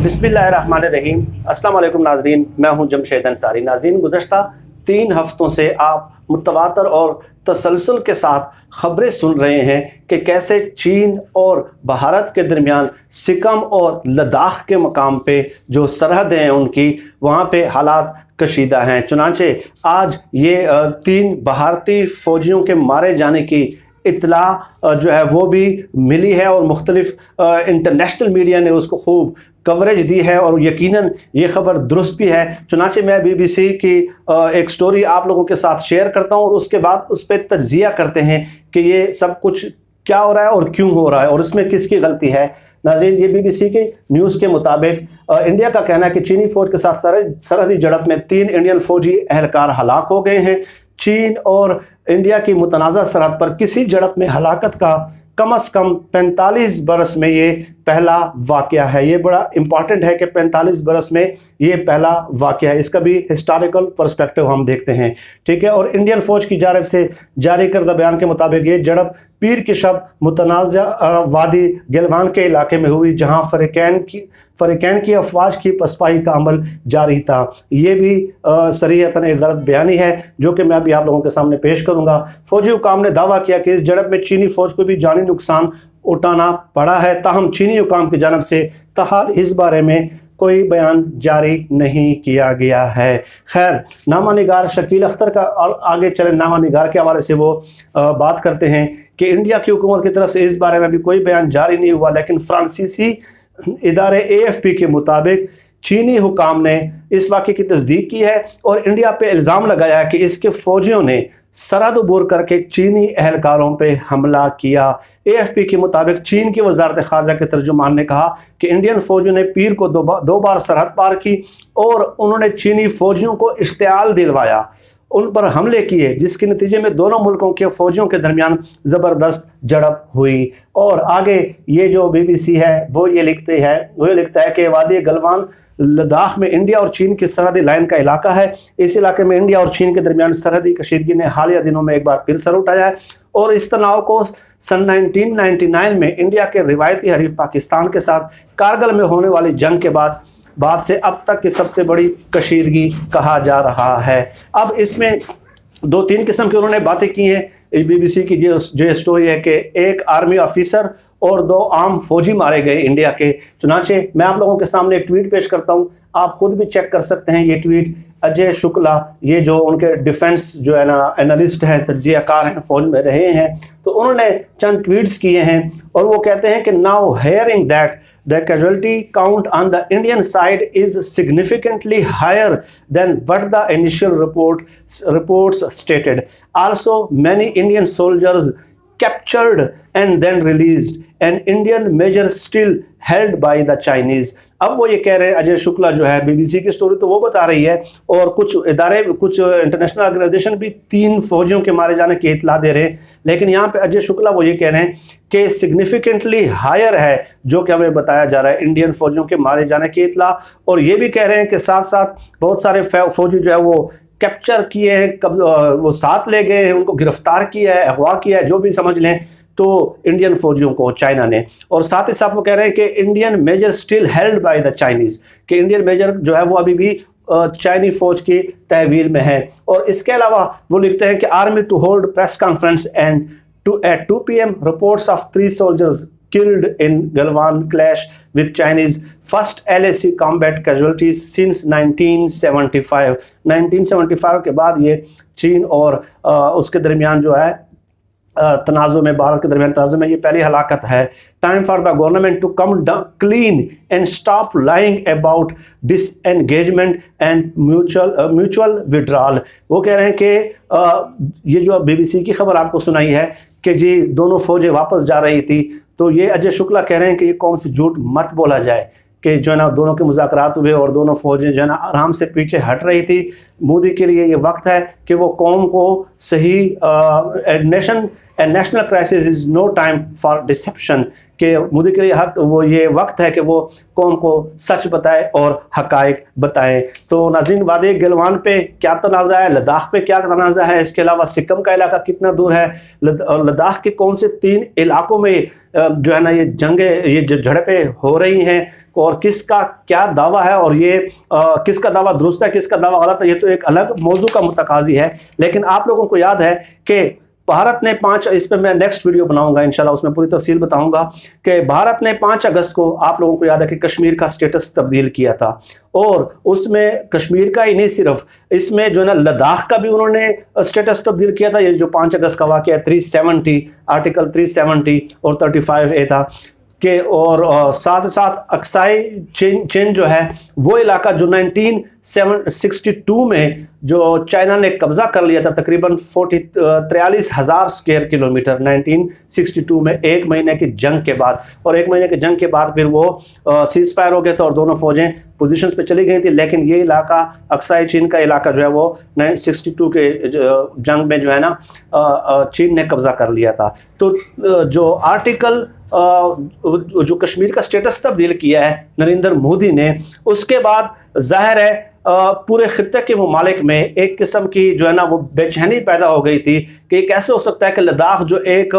बिस्मिल्लाहिर्रहमानिर्रहीम। अस्सलाम वालेकुम नाज़रीन, मैं हूं जमशेद अंसारी। नाज़रीन, गुज़श्ता 3 हफ़्तों से आप मुतवातर और तसलसल के साथ ख़बरें सुन रहे हैं कि कैसे चीन और भारत के दरमियान सिक्किम और लद्दाख के मकाम पे जो सरहदें हैं उनकी, वहाँ पे हालात कशीदा हैं। चुनांचे आज ये 3 भारतीय फ़ौजियों के मारे जाने की इत्तला जो है वो भी मिली है और मुख्तलिफ इंटरनेशनल मीडिया ने उसको खूब कवरेज दी है और यकीनन ये ख़बर दुरुस्त भी है। चुनांचे मैं BBC की एक स्टोरी आप लोगों के साथ शेयर करता हूँ और उसके बाद उस पर तज्ज़िया करते हैं कि ये सब कुछ क्या हो रहा है और क्यों हो रहा है और इसमें किसकी गलती है। नाज़रीन, ये BBC के न्यूज़ के मुताबिक इंडिया का कहना है कि चीनी फ़ौज के साथ सरहदी झड़प में 3 इंडियन फ़ौजी एहलकार हलाक हो गए हैं। चीन और इंडिया की मुतनाज़ा सरहद पर किसी झड़प में हलाकत का कम से कम 45 बरस में ये पहला वाक़या है। ये बड़ा इंपॉर्टेंट है कि 45 बरस में ये पहला वाक़या है। इसका भी हिस्टोरिकल पर्सपेक्टिव हम देखते हैं, ठीक है। और इंडियन फ़ौज की जानिब से जारी करदा बयान के मुताबिक ये झड़प पीर की शब मुतनाज़ा वादी गलवान के इलाके में हुई, जहाँ फ़रीक़ैन की अफवाज की पसपाही का अमल जारी था। ये भी सरीहतन एक गलत बयानी है जो कि मैं अभी आप लोगों के सामने पेश करूँगा। फ़ौजी हुकाम ने दावा किया कि इस झड़प में चीनी फ़ौज को भी जानी नुकसान उठाना पड़ा है, ताहम चीनी हुकाम की जानिब से तहाल इस बारे में कोई बयान जारी नहीं किया गया है। खैर, नामा निगार शकील अख्तर का और आगे चले नामा निगार के हवाले से वो बात करते हैं कि इंडिया की हुकूमत की तरफ से इस बारे में भी कोई बयान जारी नहीं हुआ, लेकिन फ्रांसीसी इदारे AFP के मुताबिक चीनी हुकाम ने इस वाक़े की तस्दीक की है और इंडिया पे इल्ज़ाम लगाया है कि इसके फ़ौजियों ने सरहद अबूर करके चीनी एहलकारों पे हमला किया। AFP के मुताबिक चीन की वज़ारत ख़ारजा के तर्जुमान ने कहा कि इंडियन फ़ौजियों ने पीर को दो बार सरहद पार की और उन्होंने चीनी फ़ौजियों को इश्तियाल दिलवाया, उन पर हमले किए, जिसके नतीजे में दोनों मुल्कों के फ़ौजियों के दरमियान ज़बरदस्त झड़प हुई। और आगे ये जो BBC है वो ये लिखता है कि वादी गलवान लद्दाख में इंडिया और चीन की सरहदी लाइन का इलाका है। इस इलाके में इंडिया और चीन के दरमियान सरहदी कशीदगी ने हालिया दिनों में एक बार फिर सर उठाया है और इस तनाव को सन 1999 में इंडिया के रिवायती हरीफ पाकिस्तान के साथ कारगिल में होने वाली जंग के बाद से अब तक की सबसे बड़ी कशीदगी कहा जा रहा है। अब इसमें 2-3 किस्म की उन्होंने बातें की हैं। BBC की जो स्टोरी है कि एक आर्मी ऑफिसर और 2 आम फौजी मारे गए इंडिया के। चुनांचे मैं आप लोगों के सामने एक ट्वीट पेश करता हूं, आप खुद भी चेक कर सकते हैं। ये ट्वीट अजय शुक्ला, ये जो उनके डिफेंस जो है ना एनालिस्ट हैं, तज्जियाकार हैं, फौज में रहे हैं, तो उन्होंने चंद ट्वीट्स किए हैं और वो कहते हैं कि now hearing that the casualty count on the Indian side is significantly higher than what the initial reports stated. Also, many Indian soldiers captured and then released, an Indian major still held by the Chinese. अब वो ये कह रहे हैं, अजय शुक्ला जो है BBC की story तो वो बता रही है और कुछ इंटरनेशनल ऑर्गेनाइजेशन भी 3 फौजियों के मारे जाने की इतला दे रहे हैं, लेकिन यहाँ पे अजय शुक्ला वो ये कह रहे हैं कि सिग्निफिकेंटली हायर है जो कि हमें बताया जा रहा है इंडियन फौजियों के मारे जाने की इतला। और ये भी कह रहे हैं कि साथ साथ बहुत सारे फौजी जो है वो कैप्चर किए हैं, वो साथ ले गए हैं, उनको गिरफ्तार किया है, अगवा किया है, जो भी समझ लें तो इंडियन फौजियों को चाइना ने। और साथ ही साथ वो कह रहे हैं कि Indian major still held by the Chinese, कि इंडियन मेजर जो है वो अभी भी चाइनी फौज की तहवील में है। और इसके अलावा वो लिखते हैं कि army to hold press conference and at 2 PM reports of 3 soldiers killed in Galwan clash with Chinese, first LAC combat casualties since 1975। 1975 के बाद ये चीन और उसके दरमियान जो है तनाज़ुर में, भारत के दरमियान तनाज़ुर में ये पहली हलाकत है। Time for the government to come clean and stop lying about disengagement and mutual withdrawal. वो कह रहे हैं कि ये जो BBC की खबर आपको सुनाई है कि जी दोनों फौजें वापस जा रही थी, तो ये अजय शुक्ला कह रहे हैं कि ये कौन सी झूठ मत बोला जाए कि जो है ना दोनों के मुज़ाकरात हुए और दोनों फौजें जो है ना आराम से पीछे हट रही थी, मोदी के लिए ये वक्त है कि वो कौम को सही national crisis is no time for deception, कि मोदी के लिए वो ये वक्त है कि वो कौम को सच बताए और हकायक बताएं। तो नाज़रीन, वादी गलवान पे क्या तनाज़ा है, लद्दाख पे क्या तनाज़ा है, इसके अलावा सिक्किम का इलाका कितना दूर है, लद्दाख के कौन से 3 इलाकों में जो है ना ये जंगें, ये झड़पें हो रही हैं, और किसका क्या दावा है, और ये किसका दावा दुरुस्त है, किसका दावा गलत है, ये तो एक अलग मौजू का मुतकाज़ी है। लेकिन आप लोगों को याद है कि भारत ने 5, इस पर मैं नेक्स्ट वीडियो बनाऊंगा इंशाल्लाह, उसमें पूरी तफसील बताऊंगा कि भारत ने 5 अगस्त को, आप लोगों को याद है कि कश्मीर का स्टेटस तब्दील किया था, और उसमें कश्मीर का ही नहीं, सिर्फ इसमें जो है ना लद्दाख का भी उन्होंने स्टेटस तब्दील किया था। ये जो 5 अगस्त का वाक़या है, 370 आर्टिकल 370 और 35A था के, और साथ साथ अक्साई चीन जो है वो इलाका जो 1962 में जो चाइना ने कब्जा कर लिया था, तकरीबन 43,000 स्क्वायर किलोमीटर 1962 में, 1 महीने की जंग के बाद, और 1 महीने की जंग के बाद फिर वो सीज फायर हो गया था और दोनों फौजें पोजीशंस पे चली गई थी। लेकिन ये इलाका, अक्साई चीन का इलाका जो है वो 1962 के जंग में जो है ना चीन ने कब्जा कर लिया था। तो जो आर्टिकल जो कश्मीर का स्टेटस तब्दील किया है नरेंद्र मोदी ने, उसके बाद जाहिर है पूरे खित्ते के ममालिक में एक किस्म की जो है ना वो बेचैनी पैदा हो गई थी कि कैसे हो सकता है कि लद्दाख जो एक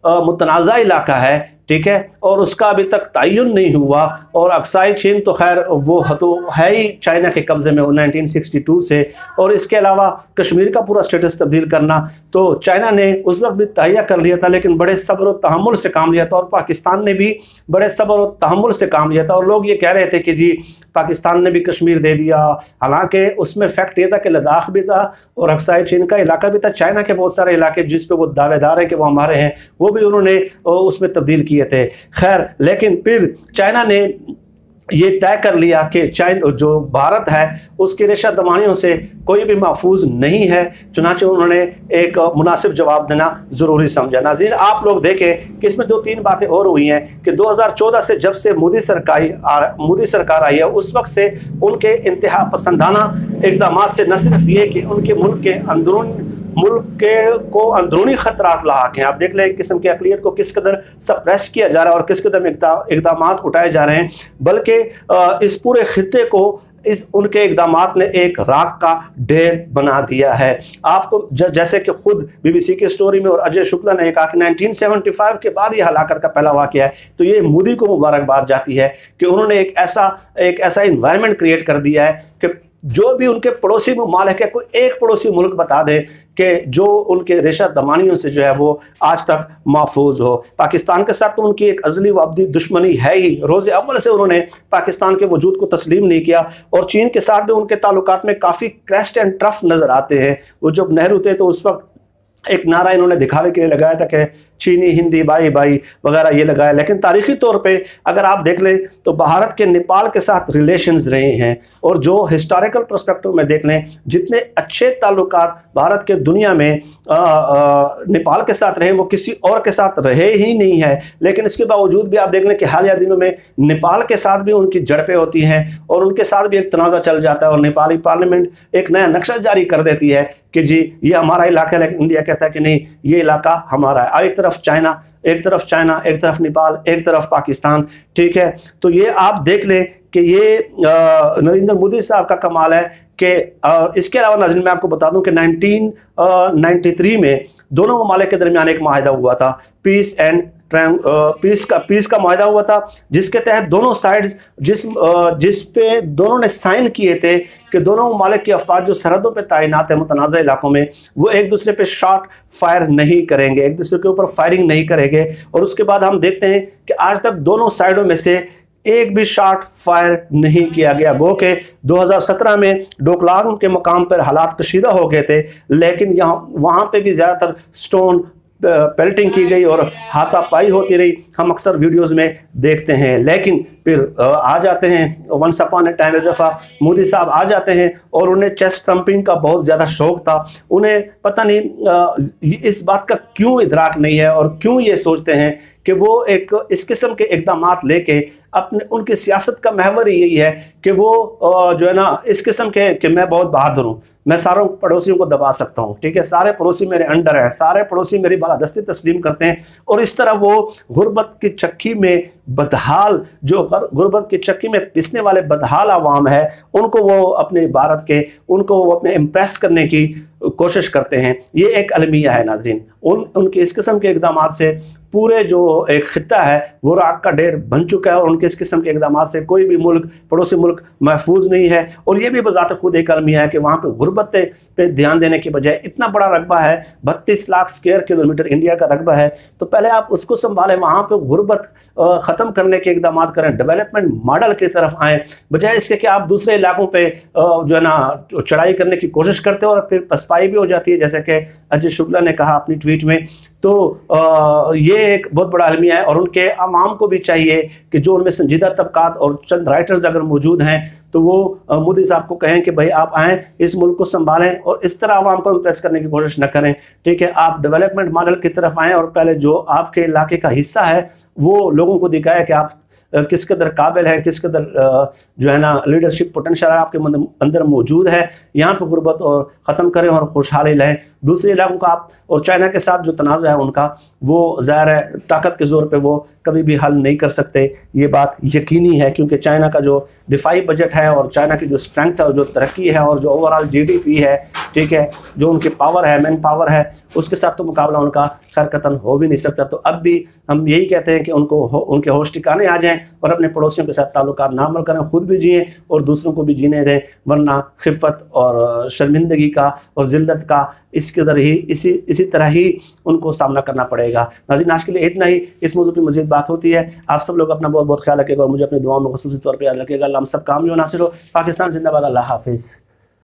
मुतनाज़ा इलाका है, ठीक है, और उसका अभी तक तयन नहीं हुआ, और अक्साई चीन तो खैर वो तो है ही चाइना के कब्जे में 1962 से, और इसके अलावा कश्मीर का पूरा स्टेटस तब्दील करना तो चाइना ने उस वक्त भी तहैया कर लिया था, लेकिन बड़े सब्र और तहम्मुल से काम लिया था, और पाकिस्तान ने भी बड़े सब्र और तहम्मुल से काम लिया था। और लोग ये कह रहे थे कि जी पाकिस्तान ने भी कश्मीर दे दिया, हालांकि उसमें फैक्ट ये था कि लद्दाख भी था और अक्साई चीन का इलाका भी था, चाइना के बहुत सारे इलाके जिस पे वो दावेदार हैं कि वो हमारे हैं, वो भी उन्होंने उसमें तब्दील किए थे। खैर, लेकिन फिर चाइना ने ये तय कर लिया कि चाइना जो भारत है उसकी रेशा दमानियों से कोई भी महफूज नहीं है, चुनांचे उन्होंने एक मुनासिब जवाब देना ज़रूरी समझा। नाज़रीन, आप लोग देखें कि इसमें 2-3 बातें और हुई हैं कि 2014 से जब से मोदी सरकार आई है, उस वक्त से उनके इंतहा पसंदाना इक़दाम से न सिर्फ ये कि उनके मुल्क को अंदरूनी खतरात लाक हैं, आप देख लें एक किस्म की अक़लियत को किस कदर सप्रेस किया जा रहा है और किस कदर इक़दाम उठाए जा रहे हैं, बल्कि इस पूरे खित्ते को उनके इक़दामात ने एक राख का ढेर बना दिया है। आपको जैसे कि खुद BBC की स्टोरी में और अजय शुक्ला ने कहा कि 1975 के बाद ये हलाकत का पहला वाक़या है, तो ये मोदी को मुबारकबाद जाती है कि उन्होंने एक ऐसा इन्वायरमेंट क्रिएट कर दिया है कि जो भी उनके पड़ोसी ममालिक है, कोई एक पड़ोसी मुल्क बता दे कि जो उनके रेशा दमानियों से जो है वो आज तक महफूज हो। पाकिस्तान के साथ तो उनकी एक अज़ली व अबदी दुश्मनी है ही, रोज़े अव्वल से उन्होंने पाकिस्तान के वजूद को तस्लीम नहीं किया, और चीन के साथ भी उनके ताल्लुकात में काफ़ी क्रैश्ड एंड टफ नज़र आते हैं। वो जब नेहरू थे तो उस वक्त एक नारा इन्होंने दिखावे के लिए लगाया था कि चीनी हिंदी भाई भाई वगैरह ये लगाया, लेकिन तारीखी तौर पे अगर आप देख लें तो भारत के नेपाल के साथ रिलेशंस रहे हैं, और जो हिस्टोरिकल पर्सपेक्टिव में देख लें जितने अच्छे ताल्लुकात भारत के दुनिया में नेपाल के साथ रहे वो किसी और के साथ रहे ही नहीं है। लेकिन इसके बावजूद भी आप देख लें कि हालिया दिनों में नेपाल के साथ भी उनकी झड़पें होती हैं और उनके साथ भी एक तनाज़ा चल जाता है, और नेपाली पार्लियामेंट एक नया नक्शा जारी कर देती है कि जी ये हमारा इलाका है, लेकिन इंडिया कहता है कि नहीं ये इलाका हमारा है। एक तरफ चाइना, एक तरफ नेपाल, एक तरफ पाकिस्तान, ठीक है। तो ये आप देख लें कि ये नरेंद्र मोदी साहब का कमाल है कि इसके अलावा नाज़रीन मैं आपको बता दूं कि 1993 में दोनों ममालिक के दरमियान एक माहिदा हुआ था, पीस का माहिदा हुआ था, जिसके तहत दोनों साइड्स जिस पे दोनों ने साइन किए थे कि दोनों ममालिक की अफवाज जो सरहदों पे तैनात है मुतनाज़ा इलाकों में, वो एक दूसरे पे शॉट फायर नहीं करेंगे, एक दूसरे के ऊपर फायरिंग नहीं करेंगे। और उसके बाद हम देखते हैं कि आज तक दोनों साइडों में से एक भी शॉट फायर नहीं किया गया। गो के 2017 में डोकलाम के मकाम पर हालात कशीदा हो गए थे, लेकिन वहाँ पे भी ज़्यादातर स्टोन पेल्टिंग की गई और हाथापाई होती रही, हम अक्सर वीडियोस में देखते हैं। लेकिन फिर आ जाते हैं वंस अपॉन ए टाइम, एक दफ़ा मोदी साहब आ जाते हैं और उन्हें चेस्ट थम्पिंग का बहुत ज़्यादा शौक़ था। उन्हें पता नहीं इस बात का क्यों इदराक नहीं है और क्यों ये सोचते हैं कि वो एक इस किस्म के इक़दामात लेके अपने उनकी सियासत का महवर ही यही है कि वो जो है ना इस किस्म के कि मैं बहुत बहादुर हूँ, मैं सारों पड़ोसियों को दबा सकता हूँ, ठीक है, सारे पड़ोसी मेरे अंडर हैं, सारे पड़ोसी मेरी बालादस्ती तस्लीम करते हैं। और इस तरह वो गुर्बत की चक्की में बदहाल, जो गुर्बत की चक्की में पिसने वाले बदहाल आवाम है, उनको वो अपने भारत के, उनको वो अपने इम्प्रेस करने की कोशिश करते हैं। ये एक अलमिया है नाज़रीन। उनके इस किस्म के इक़दाम से पूरे जो एक खित्ता है वो राख का ढेर बन चुका है, और उनके इस किस्म के इक़दाम से कोई भी मुल्क, पड़ोसी मुल्क महफूज नहीं है। और ये भी बज़ात खुद एक अलमिया है कि वहाँ पे गुर्बत पे ध्यान देने की बजाय इतना बड़ा रकबा है, 32 लाख स्क्वायर किलोमीटर इंडिया का रकबा है, तो पहले आप उसको संभालें, वहाँ पे गुर्बत ख़त्म करने के इक़दाम करें, डेवलपमेंट मॉडल की तरफ आएँ, बजाय इसके कि आप दूसरे इलाकों पर जो है ना चढ़ाई करने की कोशिश करते हो और फिर पसपाई भी हो जाती है, जैसे कि अजय शुक्ला ने कहा अपनी ट्वीट में। तो ये एक बहुत बड़ा अलमिया है, और उनके आवाम को भी चाहिए कि जो उनमें संजीदा तबकात और चंद राइटर्स अगर मौजूद हैं तो वो मोदी साहब को कहें कि भाई आप आएँ, इस मुल्क को संभालें, और इस तरह आवाम को इम्प्रेस करने की कोशिश न करें, ठीक है। आप डेवलपमेंट मॉडल की तरफ आएँ और पहले जो आपके इलाके का हिस्सा है वो लोगों को दिखाए कि आप किस कदर काबिल हैं, किस कदर जो है ना लीडरशिप पोटेंशियल आपके अंदर मौजूद है। यहाँ पर गुर्बत और ख़त्म करें और खुशहाली लें। दूसरे इलाकों का आप और चाइना के साथ जो तनाज़ है उनका, वो ज़ाहिर है ताकत के ज़ोर पे वो कभी भी हल नहीं कर सकते, ये बात यकीनी है, क्योंकि चाइना का जो दिफाई बजट है और चाइना की जो स्ट्रेंथ है और जो तरक्की है और जो ओवरऑल GDP है, ठीक है, जो उनकी पावर है, मैन पावर है, उसके साथ तो मुकाबला उनका खैर कतन हो भी नहीं सकता। तो अब भी हम यही कहते हैं कि उनके होश ठिकाने आ जाएं और अपने पड़ोसियों के साथ ताल्लुकात ना अमल करें, खुद भी जिएँ और दूसरों को भी जीने दें, वरना खिफ़त और शर्मिंदगी का और ज़िल्लत का इसी तरह ही उनको सामना करना पड़ेगा। नाज़रीन, आज के लिए इतना ही। इस मौजूद पर मज़ीद बात होती है। आप सब लोग अपना बहुत बहुत ख्याल रखिएगा और मुझे अपनी दुआओं में ख़ुसूसी तौर पर याद रखिएगा। अल्लाह हम सब काम जो नासिर हो। पाकिस्तान जिंदाबाद। अल्लाह हाफिज़।